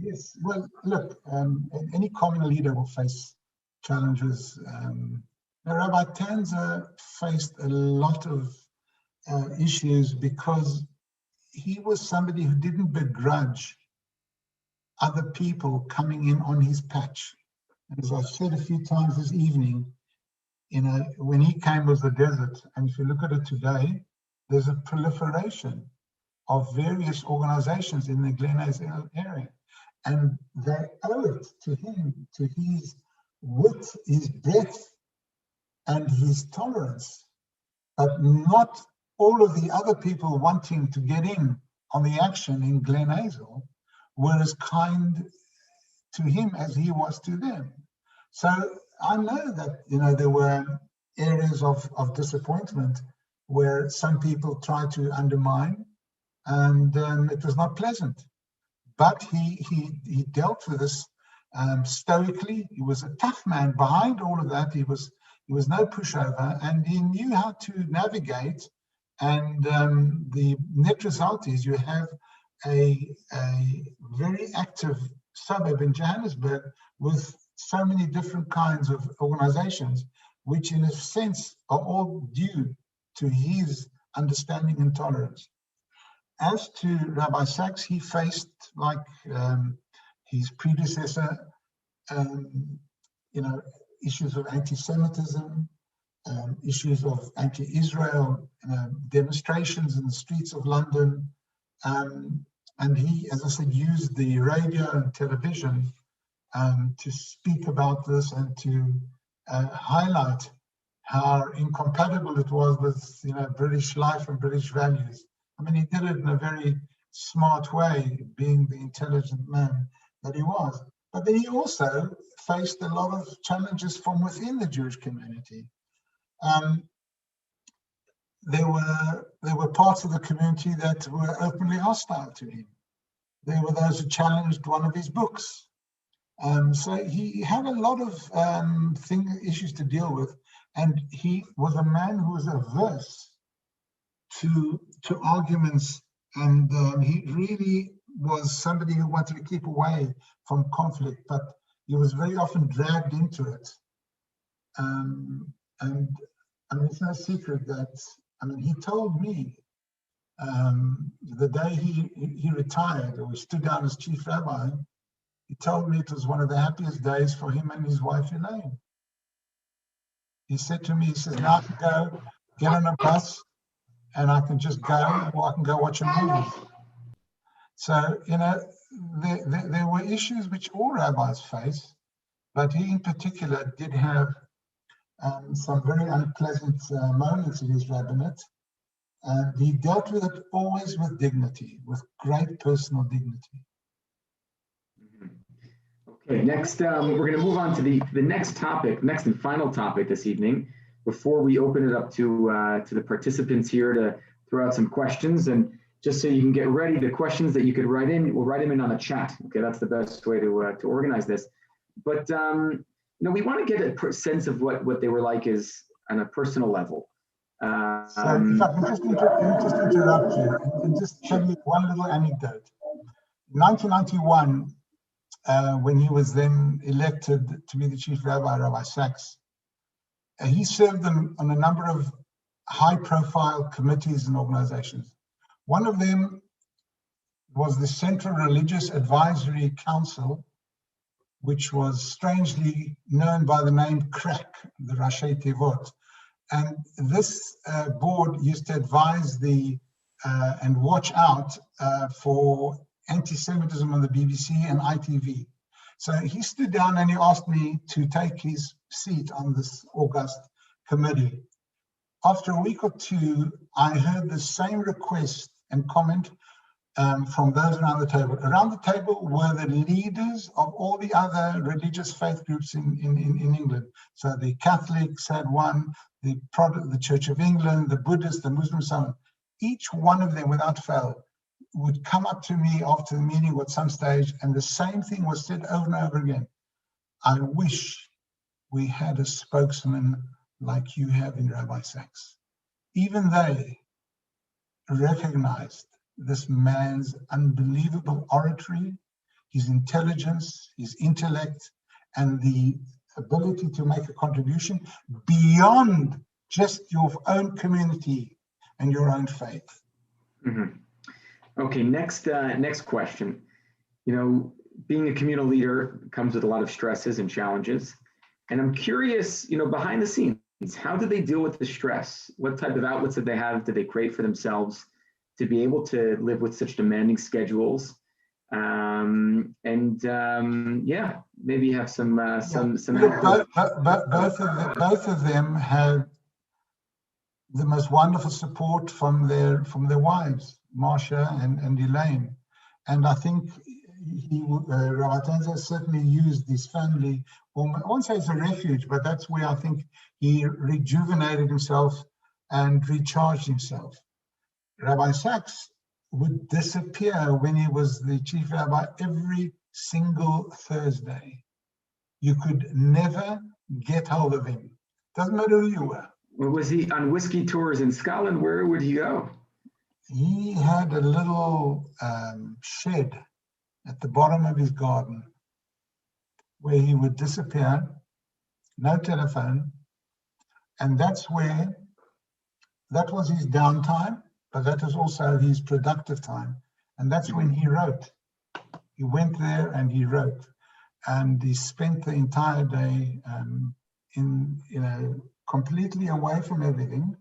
Yes, well, look, any common leader will face challenges. Rabbi Tanzer faced a lot of issues because he was somebody who didn't begrudge other people coming in on his patch. And as I've said a few times this evening, when he came was the desert. And if you look at it today, there's a proliferation of various organizations in the Glen Hazel area. And they owe it to him, to his width, his breadth, and his tolerance. But not all of the other people wanting to get in on the action in Glen Hazel were as kind to him as he was to them. So I know that, there were areas of disappointment where some people tried to undermine, and it was not pleasant. But he dealt with this stoically. He was a tough man. Behind all of that, he was no pushover, and he knew how to navigate. And the net result is you have a very active suburb in Johannesburg with so many different kinds of organizations, which in a sense are all due to his understanding and tolerance. As to Rabbi Sachs, he faced, like his predecessor, issues of anti-Semitism, issues of anti-Israel, demonstrations in the streets of London. And he, as I said, used the radio and television to speak about this and to highlight how incompatible it was with, British life and British values. I mean, he did it in a very smart way, being the intelligent man that he was. But then he also faced a lot of challenges from within the Jewish community. There were parts of the community that were openly hostile to him. There were those who challenged one of his books. So he had a lot of issues to deal with, and he was a man who was averse to arguments, and he really was somebody who wanted to keep away from conflict, but he was very often dragged into it. And I mean, it's no secret that, he told me the day he retired, or he stood down as chief rabbi, he told me it was one of the happiest days for him and his wife Elaine. He said to me, he says, now I can go get on a bus and I can just go, or I can go watch a movie. So, there were issues which all rabbis face, but he in particular did have some very unpleasant moments in his rabbinate. And he dealt with it always with dignity, with great personal dignity. Okay, next, we're going to move on to the next and final topic this evening, before we open it up to the participants here to throw out some questions. And just so you can get ready, the questions that you could write in, we'll write them in on the chat. Okay, that's the best way to organize this. But we want to get a sense of what they were like is on a personal level. So if I can just interrupt you and just tell you one little anecdote. In 1991, when he was then elected to be the chief rabbi, Rabbi Sachs, he served on a number of high-profile committees and organizations. One of them was the Central Religious Advisory Council, which was strangely known by the name CRAC, the Rashi Tevot. And this board used to advise and watch out for anti-Semitism on the BBC and ITV. So he stood down and he asked me to take his seat on this august committee. After a week or two, I heard the same request and comment from those around the table. Around the table were the leaders of all the other religious faith groups in England. So the Catholics had one, the Church of England, the Buddhists, the Muslims, so on. Each one of them, without fail, would come up to me after the meeting at some stage, and the same thing was said over and over again. I wish we had a spokesman like you have in Rabbi Sachs. Even they recognized this man's unbelievable oratory, his intelligence, his intellect, and the ability to make a contribution beyond just your own community and your own faith. Mm-hmm. Okay, next question. Being a communal leader comes with a lot of stresses and challenges. And I'm curious, behind the scenes, how do they deal with the stress? What type of outlets did they have? Did they create for themselves to be able to live with such demanding schedules? Maybe you have some. Both of them had the most wonderful support from their wives, Marsha and Elaine, and I think Rabbi Tanzer certainly used this family. I won't say it's a refuge, but that's where I think he rejuvenated himself and recharged himself. Rabbi Sachs would disappear when he was the chief rabbi every single Thursday. You could never get hold of him. Doesn't matter who you were. Well, was he on whiskey tours in Scotland? Where would he go? He had a little shed at the bottom of his garden where he would disappear, no telephone, and that was his downtime, but that was also his productive time, and that's when he wrote. He went there and he wrote, and he spent the entire day completely away from everything,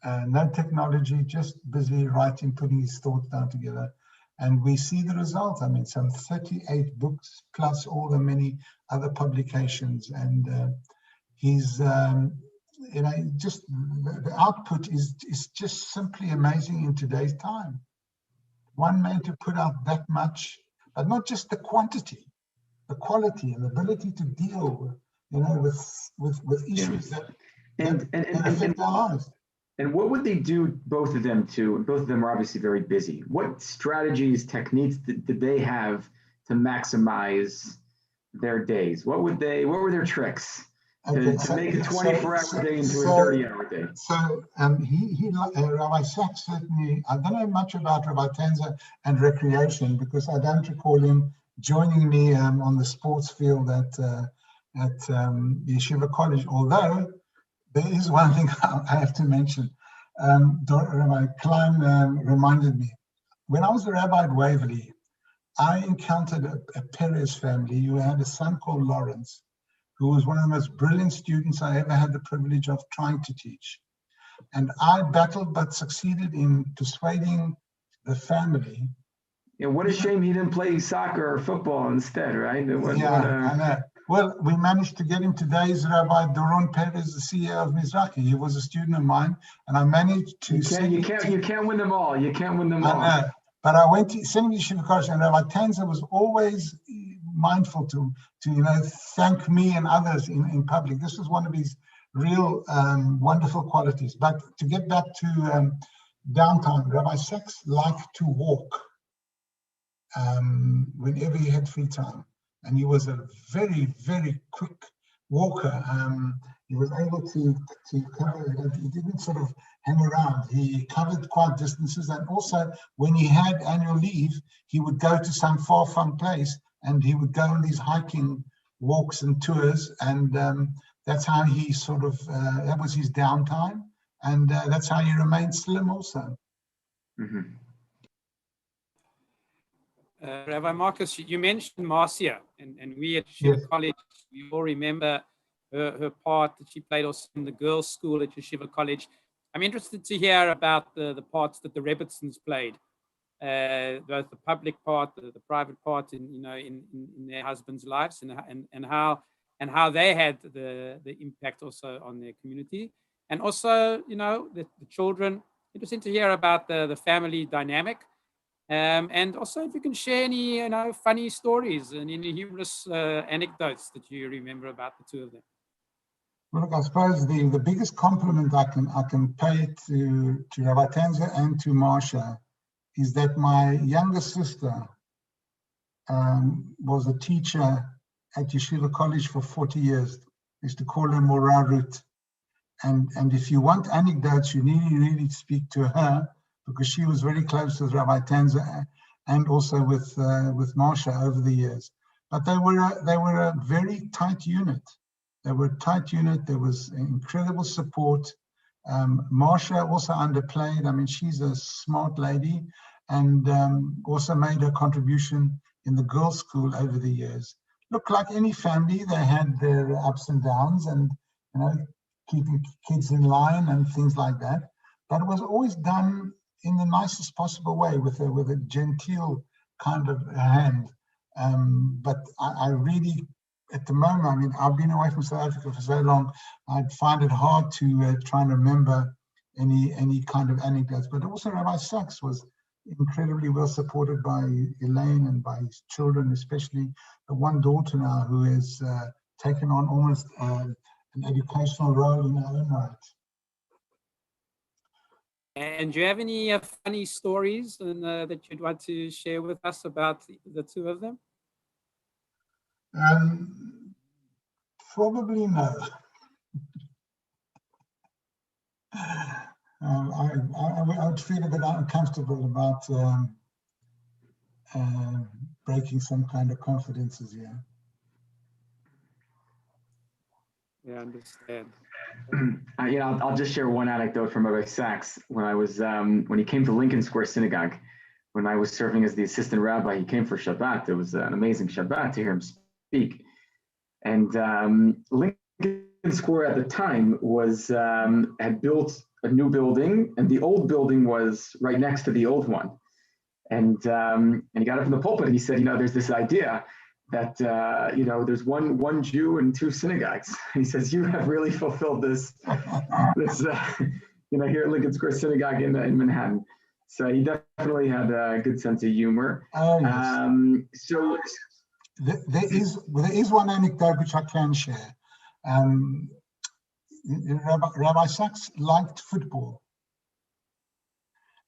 no technology, just busy writing, putting his thoughts down together. And we see the result. I mean, some 38 books plus all the many other publications. And he's, just the output is just simply amazing in today's time. One man to put out that much, but not just the quantity, the quality and the ability to deal, with issues that affect our lives. And what would they do, both of them are obviously very busy. What strategies, techniques did they have to maximize their days? What were their tricks to make a 24-hour day into a 30-hour day? So Rabbi Sachs certainly, I don't know much about Rabbi Tanzer and recreation because I don't recall him joining me on the sports field at Yeshiva College, although there is one thing I have to mention. Rabbi Klein reminded me. When I was a rabbi at Waverley, I encountered a Perez family who had a son called Lawrence, who was one of the most brilliant students I ever had the privilege of trying to teach. And I battled but succeeded in persuading the family. Yeah, what a shame he didn't play soccer or football instead, right? I know. Well, we managed to get him. Today's Rabbi Doron Perez, the CEO of Mizrahi. He was a student of mine, and I managed to. You can't win them all. You can't win them all. I know, but I went to send him to Yeshiva College, and Rabbi Tanzer was always mindful to thank me and others in public. This was one of his real wonderful qualities. But to get back to downtime. Rabbi Sachs liked to walk whenever he had free time, and he was a very, very quick walker. He was able to cover. He didn't sort of hang around. He covered quite distances, and also when he had annual leave, he would go to some far-flung place, and he would go on these hiking walks and tours, and that's how he sort of that was his downtime, and that's how he remained slim also. Mm-hmm. Rabbi Marcus, you mentioned Marcia, and we at Yeshiva Yes. College, we all remember her part that she played also in the girls' school at Yeshiva College. I'm interested to hear about the parts that the Rebbitzins played, both the public part, the private part, in their husbands' lives, and how they had the impact also on their community, and also the children. Interesting to hear about the family dynamic. And also, if you can share any, funny stories and any humorous anecdotes that you remember about the two of them. Well, look, I suppose the biggest compliment I can pay to Rabbi Tanzer and to Marsha is that my younger sister was a teacher at Yeshiva College for 40 years. I used to call her Mora Ruth. And if you want anecdotes, you really speak to her, because she was very close with Rabbi Tanzer and also with Marsha over the years. But they were a very tight unit. They were a tight unit. There was incredible support. Marsha also underplayed. I mean, she's a smart lady, and also made a contribution in the girls' school over the years. Look, like any family, they had their ups and downs, and keeping kids in line and things like that. But it was always done in the nicest possible way, with a genteel kind of hand. But I really, at the moment, I mean, I've been away from South Africa for so long, I'd find it hard to try and remember any kind of anecdotes. But also Rabbi Sachs was incredibly well supported by Elaine and by his children, especially the one daughter now who has taken on almost an educational role in her own right. And do you have any funny stories that you'd want to share with us about the two of them? Probably no. I would feel a bit uncomfortable about breaking some kind of confidences here. Yeah, I understand. I'll just share one anecdote from Rabbi Sachs. When I was when he came to Lincoln Square Synagogue, when I was serving as the assistant rabbi, he came for Shabbat. It was an amazing Shabbat to hear him speak. And Lincoln Square at the time had built a new building, and the old building was right next to the old one. And he got up from the pulpit and he said, there's this idea that there's one Jew and two synagogues. He says, you have really fulfilled this here at Lincoln Square Synagogue in Manhattan. So he definitely had a good sense of humor. Oh, yes. So there is one anecdote which I can share. Rabbi Sachs liked football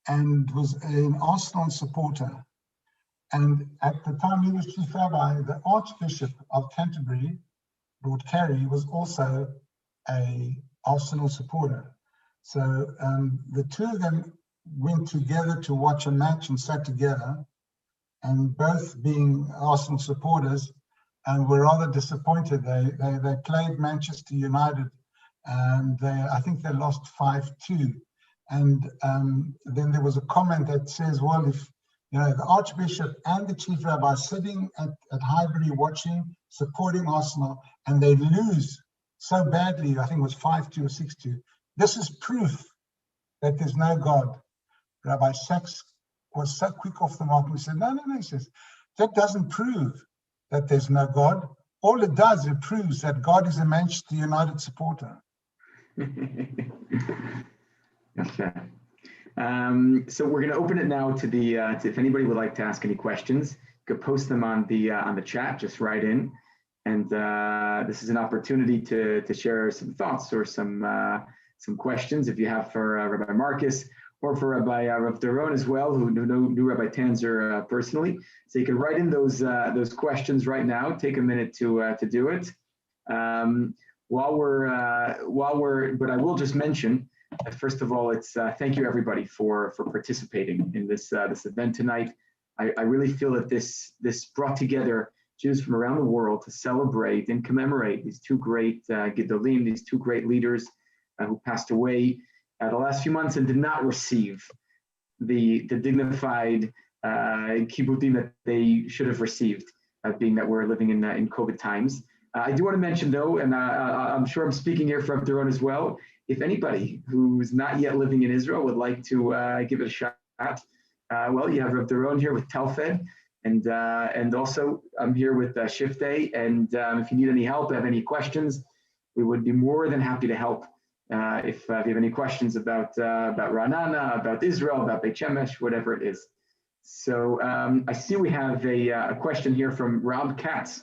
and was an Arsenal supporter. And at the time he was chief rabbi, the Archbishop of Canterbury, Lord Carey, was also an Arsenal supporter. So the two of them went together to watch a match and sat together, and both being Arsenal supporters, and were rather disappointed. They played Manchester United, and I think they lost 5-2. And then there was a comment that says, well, if the Archbishop and the Chief Rabbi sitting at Highbury watching, supporting Arsenal, and they lose so badly, I think it was 5-2 or 6-2. This is proof that there's no God. Rabbi Sachs was so quick off the mark and said, no, he says, that doesn't prove that there's no God. All it does, it proves that God is a Manchester United supporter. Okay. So we're going to open it now to the if anybody would like to ask any questions, you could post them on the chat. Just write in, and this is an opportunity to share some thoughts or some questions if you have for Rabbi Marcus, or for Rabbi Doron as well, who knew Rabbi Tanzer personally. So you can write in those questions right now. Take a minute to do it. But I will just mention, first of all, it's thank you everybody for participating in this event tonight. I really feel that this brought together Jews from around the world to celebrate and commemorate these two great Gedolim, these two great leaders who passed away the last few months and did not receive the dignified kibbutim that they should have received, being that we're living in COVID times. I do want to mention though, and I'm sure I'm speaking here for Doron as well, if anybody who's not yet living in Israel would like to give it a shot, well, you have Rabbi Doron here with Telfed, and also I'm here with Shiftay, and if you need any help, have any questions, we would be more than happy to help. If you have any questions about Ra'anana, about Israel, about Beit Shemesh, whatever it is. So I see we have a question here from Rob Katz.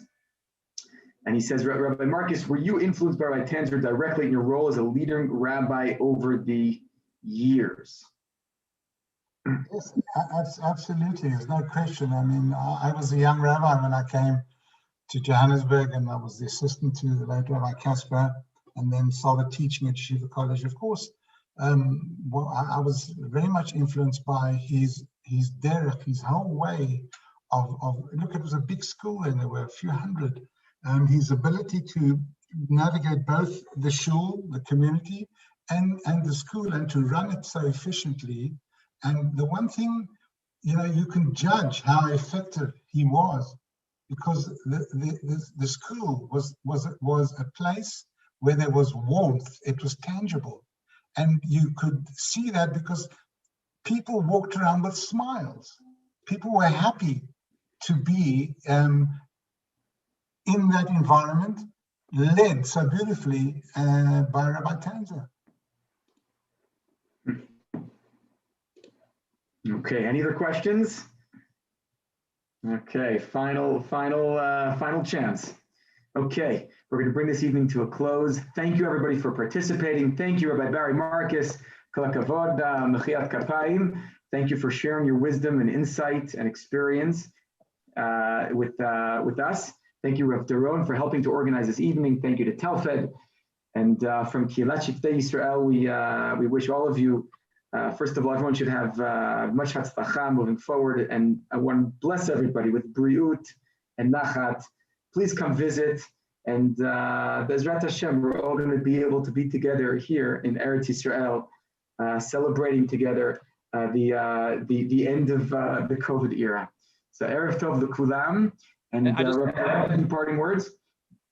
And he says, Rabbi Marcus, were you influenced by Rabbi Tanzer directly in your role as a leading rabbi over the years? Yes, absolutely. There's no question. I mean, I was a young rabbi when I came to Johannesburg, and I was the assistant to the late Rabbi Casper, and then started teaching at Shiva College. Of course, well, I was very much influenced by his derech, his whole way of look, it was a big school and there were a few hundred. His ability to navigate both the shul, the community, and the school, and to run it so efficiently. And the one thing, you can judge how effective he was, because the school was a place where there was warmth. It was tangible, and you could see that because people walked around with smiles. People were happy to be in that environment, led so beautifully by Rabbi Tanzer. Okay, any other questions? Okay, final chance. Okay, we're going to bring this evening to a close. Thank you everybody for participating. Thank you, Rabbi Barry Marcus, Kol hakavod, Mechiat Kapayim. Thank you for sharing your wisdom and insight and experience with us. Thank you, Rav Doron, for helping to organize this evening. Thank you to Telfed. And from Kilat Shiftei Yisrael, we wish all of you, first of all, everyone should have much hatzlacha moving forward. And I want to bless everybody with briut and nachat. Please come visit. And Bezrat Hashem, we're all going to be able to be together here in Eretz Yisrael, celebrating together the end of the COVID era. So Erev Tov l'kulam. And any parting words?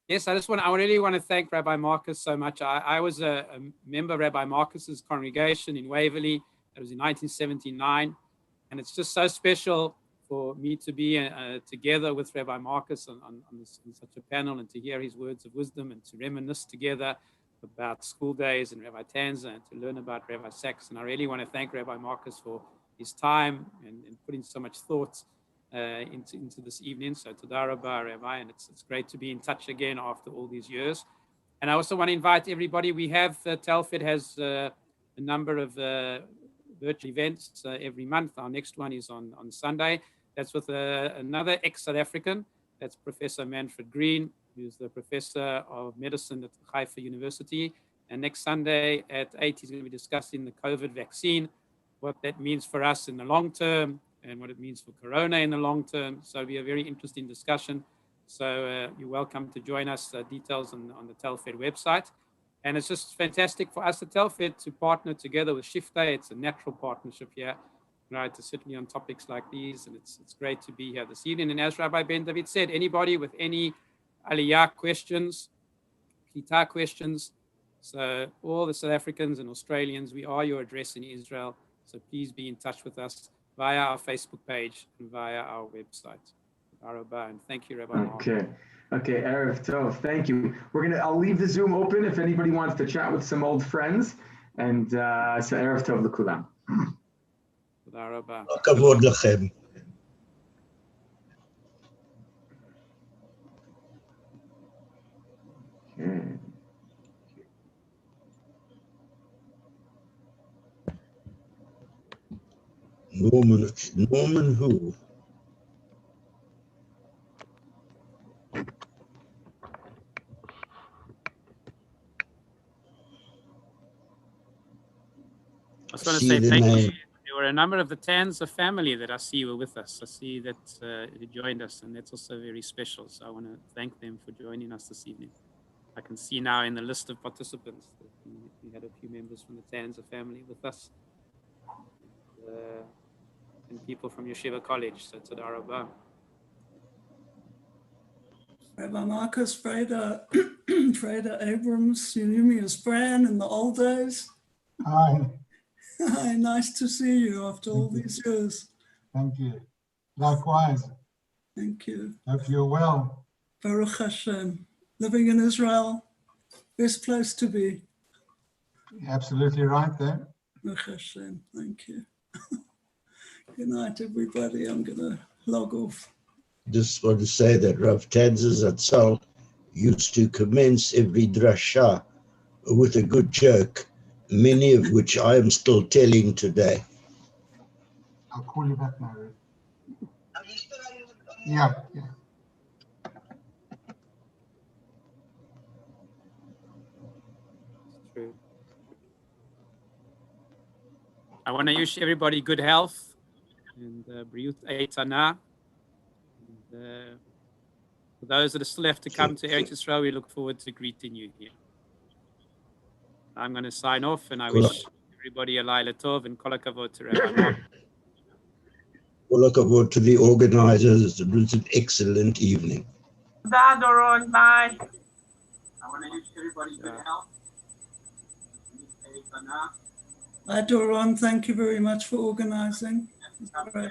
Yes, I really want to thank Rabbi Marcus so much. I was a member of Rabbi Marcus's congregation in Waverley. That was in 1979. And it's just so special for me to be together with Rabbi Marcus on such a panel, and to hear his words of wisdom and to reminisce together about school days and Rabbi Tanzer, and to learn about Rabbi Sachs. And I really want to thank Rabbi Marcus for his time and putting so much thought into this evening. So Toda Rabba, Rabbi, and it's great to be in touch again after all these years. And I also want to invite everybody. We have Telfed has a number of virtual events every month. Our next one is on Sunday. That's with another ex-South African. That's Professor Manfred Green, who's the professor of medicine at Haifa University. And next Sunday at 8, he's going to be discussing the COVID vaccine, what that means for us in the long term, and what it means for Corona in the long term. So it'll be a very interesting discussion. So you're welcome to join us. Details on the Telfed website. And it's just fantastic for us at Telfed to partner together with Shiftay. It's a natural partnership here, right, to certainly on topics like these. And it's great to be here this evening. And as Rabbi Ben David said, anybody with any Aliyah questions, Klita questions, so all the South Africans and Australians, we are your address in Israel. So please be in touch with us via our Facebook page and via our website. And thank you, Rabbi. Okay, Erev Tov, thank you. I'll leave the Zoom open if anybody wants to chat with some old friends. And so Erev Tov l'kulam. כבוד לכם. Okay. Norman who? I just want to See say the thank you. name. There were a number of the Tanzer family that I see were with us. I see that they joined us, and that's also very special. So I want to thank them for joining us this evening. I can see now in the list of participants that we had a few members from the Tanzer family with us, and people from Yeshiva College. So Toda Rabbi. Rabbi Marcus, Freda, Freda Abrams, you knew me as Fran in the old days. Hi, Hi, nice to see you after all these years. thank you. Likewise, Thank you. hope you're well. Baruch Hashem. Living in Israel, best place to be. You're absolutely right there. Baruch Hashem. Thank you. Good night, everybody. I'm going to log off. Just want to say that Rav Tanzer Zatzal used to commence every drasha with a good joke, many of which I am still telling today. I'll call you back now. Ruth. Yeah, yeah. True. I want to wish everybody good health and Briut Eitana. For those that are still have to come to Eretz Yisrael, we look forward to greeting you here. I'm going to sign off, and I wish everybody a Laila Tov and Kol HaKavod to Rabbi Mark. All according to the organizers, it was an excellent evening. Bye, Doron. Bye. I want to wish everybody good health. Hi, Doron. Thank you very much for organizing. Great.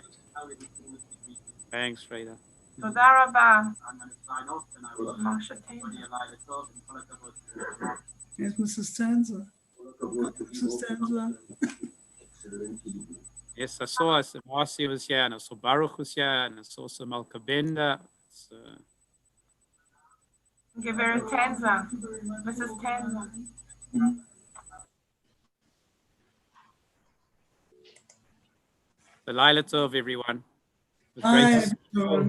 Thanks, Freda. Toda Rabba. I'm going to sign off, and I wish everybody a Laila Tov and Kol HaKavod to Rabbi Mark. Here's Mrs. Tanzer. Mrs. Tanzer. Yes, I saw Marcy was here, and I saw Baruch was here, and I saw some Malka Benda. Give her a Tanzer. Mrs. Tanzer. The Laila Tov, everyone. It was Hi, great to see you. everyone.